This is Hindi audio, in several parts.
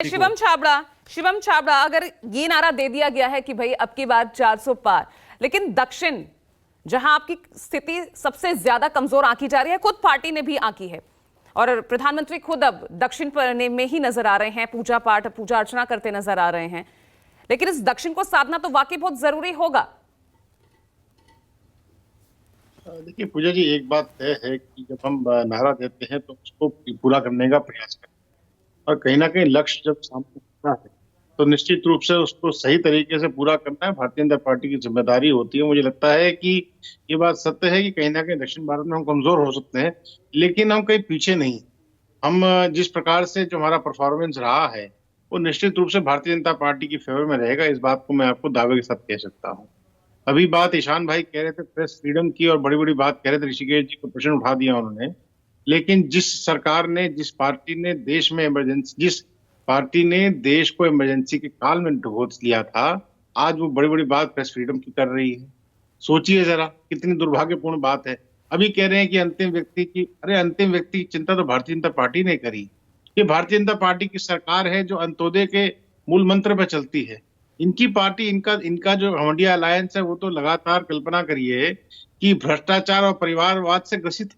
शिवम छाबड़ा, अगर ये नारा दे दिया गया है कि भाई अब की बार 400 पार, लेकिन दक्षिण जहां आपकी स्थिति सबसे ज्यादा कमजोर आंकी जा रही है, खुद पार्टी ने भी आंकी है और प्रधानमंत्री खुद अब दक्षिण में ही नजर आ रहे हैं, पूजा पाठ पूजा अर्चना करते नजर आ रहे हैं, लेकिन इस दक्षिण को साधना तो वाकई बहुत जरूरी होगा। देखिए पूजा जी, एक बात तय है कि जब हम नारा देते हैं तो उसको पूरा करने का प्रयास करें, और कहीं ना कहीं लक्ष्य जब सामने होता है तो निश्चित रूप से उसको सही तरीके से पूरा करना है भारतीय जनता पार्टी की जिम्मेदारी होती है। मुझे लगता है कि ये बात सत्य है कि कहीं ना कहीं दक्षिण भारत में हम कमजोर हो सकते हैं, लेकिन हम कहीं पीछे नहीं। हम जिस प्रकार से जो हमारा परफॉर्मेंस रहा है वो निश्चित रूप से भारतीय जनता पार्टी की फेवर में रहेगा। इस बात को मैं आपको दावे के साथ कह सकता हूँ। अभी बात ईशान भाई कह रहे थे प्रेस फ्रीडम की, और बड़ी बड़ी बात कह रहे थे, ऋषिकेश जी को प्रश्न उठा दिया उन्होंने। लेकिन जिस सरकार ने, जिस पार्टी ने देश में इमरजेंसी, जिस पार्टी ने देश को इमरजेंसी के काल में ढोस लिया था, आज वो बड़ी बड़ी बात प्रेस फ्रीडम की कर रही है। सोचिए जरा कितनी दुर्भाग्यपूर्ण बात है। अभी कह रहे हैं कि अंतिम व्यक्ति की, अरे अंतिम व्यक्ति की चिंता तो भारतीय जनता पार्टी ने करी। ये भारतीय जनता पार्टी की सरकार है जो अंत्योदय के मूल मंत्र पर चलती है। इनकी पार्टी, इनका इनका जो घमंडिया अलायंस है वो तो लगातार, कल्पना करिए कि भ्रष्टाचार और परिवारवाद से ग्रसित।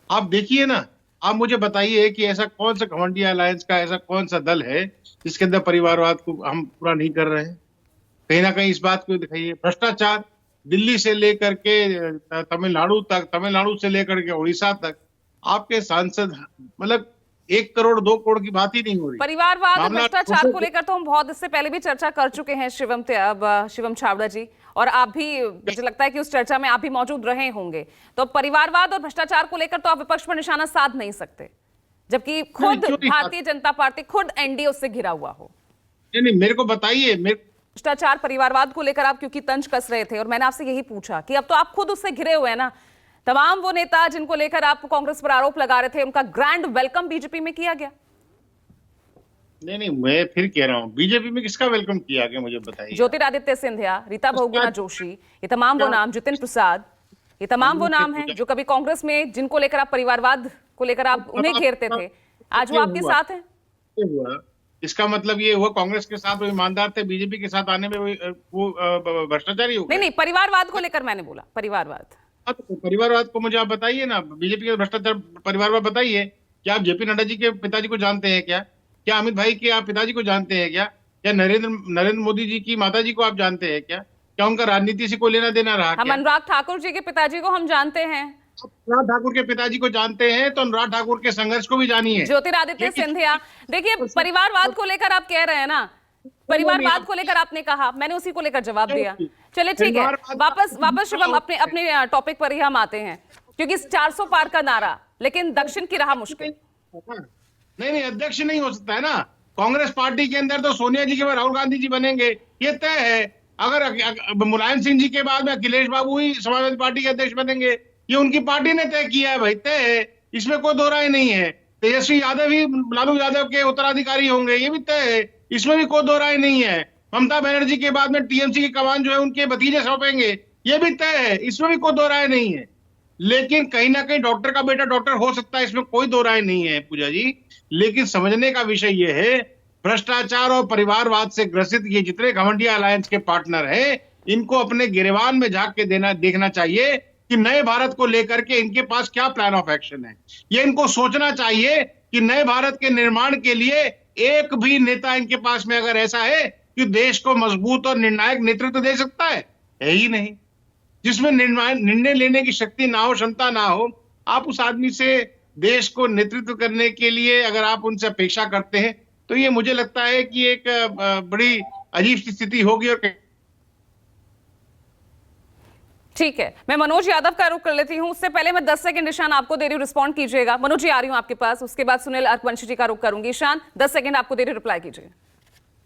आप देखिए ना, आप मुझे बताइए कि ऐसा कौन सा घमंडिया अलायंस का ऐसा कौन सा दल है जिसके अंदर परिवारवाद को हम पूरा नहीं कर रहे हैं। कहीं ना कहीं इस बात को दिखाइए। भ्रष्टाचार दिल्ली से लेकर के तमिलनाडु तक, तमिलनाडु से लेकर के उड़ीसा तक, आपके सांसद, मतलब 1 करोड़ 2 करोड़ की बात ही नहीं हो रही। परिवारवाद और भ्रष्टाचार को लेकर तो हम बहुत इससे पहले भी चर्चा कर चुके हैं शिवम छाबड़ा जी, और आप भी, मुझे लगता है कि उस चर्चा में आप भी मौजूद रहे होंगे। तो परिवारवाद और भ्रष्टाचार को लेकर तो आप विपक्ष पर निशाना साध नहीं सकते, जबकि खुद भारतीय जनता पार्टी, खुद एनडीए उससे घिरा हुआ हो। नहीं, मेरे को बताइए, भ्रष्टाचार परिवारवाद को लेकर आप क्योंकि तंज कस रहे थे और मैंने आपसे यही पूछा कि अब तो आप खुद उससे घिरे हुए हैं ना। तमाम वो नेता जिनको लेकर आप कांग्रेस पर आरोप लगा रहे थे, उनका ग्रैंड वेलकम बीजेपी में किया गया। नहीं, मैं फिर कह रहा हूँ, बीजेपी में किसका वेलकम किया गया मुझे बताइए। ज्योतिरादित्य सिंधिया, रीता बहुगुणा जोशी, ये तमाम वो नाम, जितिन प्रसाद, ये तमाम वो नाम हैं जो कभी कांग्रेस में, जिनको लेकर आप परिवारवाद को लेकर आप उन्हें घेरते थे, आज वो आपके साथ हैं। इसका मतलब ये हुआ कांग्रेस के साथ वो ईमानदार थे, बीजेपी के साथ आने में वो भ्रष्टाचारी हो गए। नहीं, परिवारवाद को लेकर मैंने बोला, परिवारवाद। तो परिवारवाद को मुझे आप बताइए ना, बीजेपी का भ्रष्टाचार परिवारवाद बताइए। क्या आप जेपी नड्डा जी के पिताजी को जानते हैं क्या? क्या अमित भाई के आप पिताजी को जानते हैं क्या? क्या नरेंद्र मोदी जी की माता जी को आप जानते हैं क्या? क्या उनका राजनीति से कोई लेना देना रहा? हम अनुराग ठाकुर जी के पिताजी को हम जानते हैं। अनुराग ठाकुर के पिताजी को जानते हैं तो अनुराग ठाकुर के संघर्ष को भी जानिए। ज्योतिरादित्य सिंधिया, देखिए परिवारवाद को लेकर आप कह रहे हैं ना, परिवारवाद को लेकर आपने कहा, मैंने उसी को लेकर जवाब दिया। चलिए ठीक है, वापस शिवम अपने टॉपिक पर ही हम आते हैं, क्योंकि 400 पार का नारा, लेकिन दक्षिण की राह मुश्किल। नहीं, अध्यक्ष नहीं हो सकता है ना। कांग्रेस पार्टी के अंदर तो सोनिया जी के बाद राहुल गांधी जी बनेंगे, ये तय है। अगर मुलायम सिंह जी के बाद में अखिलेश बाबू ही समाजवादी पार्टी के अध्यक्ष बनेंगे, ये उनकी पार्टी ने तय किया है भाई, तय है, इसमें कोई दो राय नहीं है। तेजस्वी यादव ही लालू यादव के उत्तराधिकारी होंगे, ये भी तय है, इसमें भी कोई दो राय नहीं है। ममता बनर्जी के बाद में टीएमसी की कमान जो है उनके भतीजे सौंपेंगे, ये भी तय है, इसमें भी कोई दो राय नहीं है। लेकिन कहीं ना कहीं डॉक्टर का बेटा डॉक्टर हो सकता है, इसमें कोई दो राय नहीं है पूजा जी। लेकिन समझने का विषय यह है, भ्रष्टाचार और परिवारवाद से ग्रसित ये जितने घमंडिया अलायंस के पार्टनर हैं, इनको अपने गिरेबान में झांक के देखना चाहिए कि नए भारत को लेकर के इनके पास क्या प्लान ऑफ एक्शन है। ये इनको सोचना चाहिए कि नए भारत के निर्माण के लिए एक भी नेता इनके पास में अगर ऐसा है कि देश को मजबूत और निर्णायक नेतृत्व दे सकता है ही नहीं। जिसमें निर्णय लेने की शक्ति ना हो, क्षमता ना हो, आप उस आदमी से देश को नेतृत्व करने के लिए अगर आप उनसे अपेक्षा करते हैं तो ये मुझे लगता है कि एक बड़ी अजीब सी स्थिति होगी। और ठीक है, मैं मनोज यादव का रुख कर लेती हूं, उससे पहले मैं 10 सेकंड ईशान आपको दे रही हूं, रिस्पॉन्ड कीजिएगा। मनोज जी आ रही हूं आपके पास, उसके बाद सुनील अरकवंशी जी का रुख करूंगी। ईशान 10 सेकंड आपको दे रही, रिप्लाई कीजिए।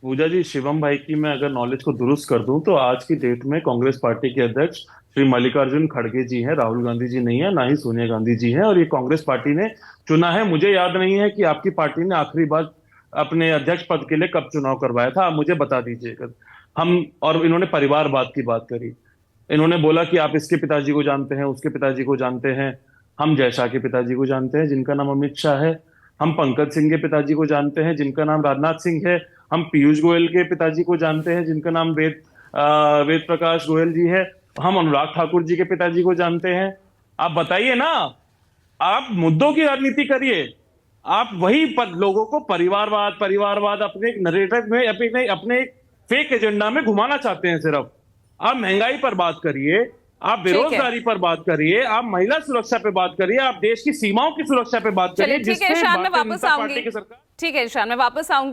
पूजा जी, शिवम भाई की मैं अगर नॉलेज को दुरुस्त कर दूं तो आज की डेट में कांग्रेस पार्टी के अध्यक्ष श्री मल्लिकार्जुन खड़गे जी हैं, राहुल गांधी जी नहीं है, ना ही सोनिया गांधी जी हैं, और ये कांग्रेस पार्टी ने चुना है। मुझे याद नहीं है कि आपकी पार्टी ने आखिरी बार अपने अध्यक्ष पद के लिए कब चुनाव करवाया था, आप मुझे बता दीजिएगा। और इन्होंने परिवारवाद की बात करी, इन्होंने बोला कि आप इसके पिताजी को जानते हैं, उसके पिताजी को जानते हैं। हम जय शाह के पिताजी को जानते हैं, जिनका नाम अमित शाह है। हम पंकज सिंह के पिताजी को जानते हैं जिनका नाम राजनाथ सिंह है, हम पीयूष गोयल के पिताजी को जानते हैं जिनका नाम वेद प्रकाश गोयल जी है, हम अनुराग ठाकुर जी के पिताजी को जानते हैं। आप बताइए ना, आप मुद्दों की राजनीति करिए। आप वही लोगों को परिवारवाद अपने नरेटिव में, अपने फेक एजेंडा में घुमाना चाहते हैं सिर्फ। आप महंगाई पर बात करिए, आप बेरोजगारी पर बात करिए, आप महिला सुरक्षा पे बात करिए, आप देश की सीमाओं की सुरक्षा पे बात करिए। ठीक है ईशान, मैं वापस आऊंगी। सरकार ठीक है ईशान, मैं वापस आऊंगी।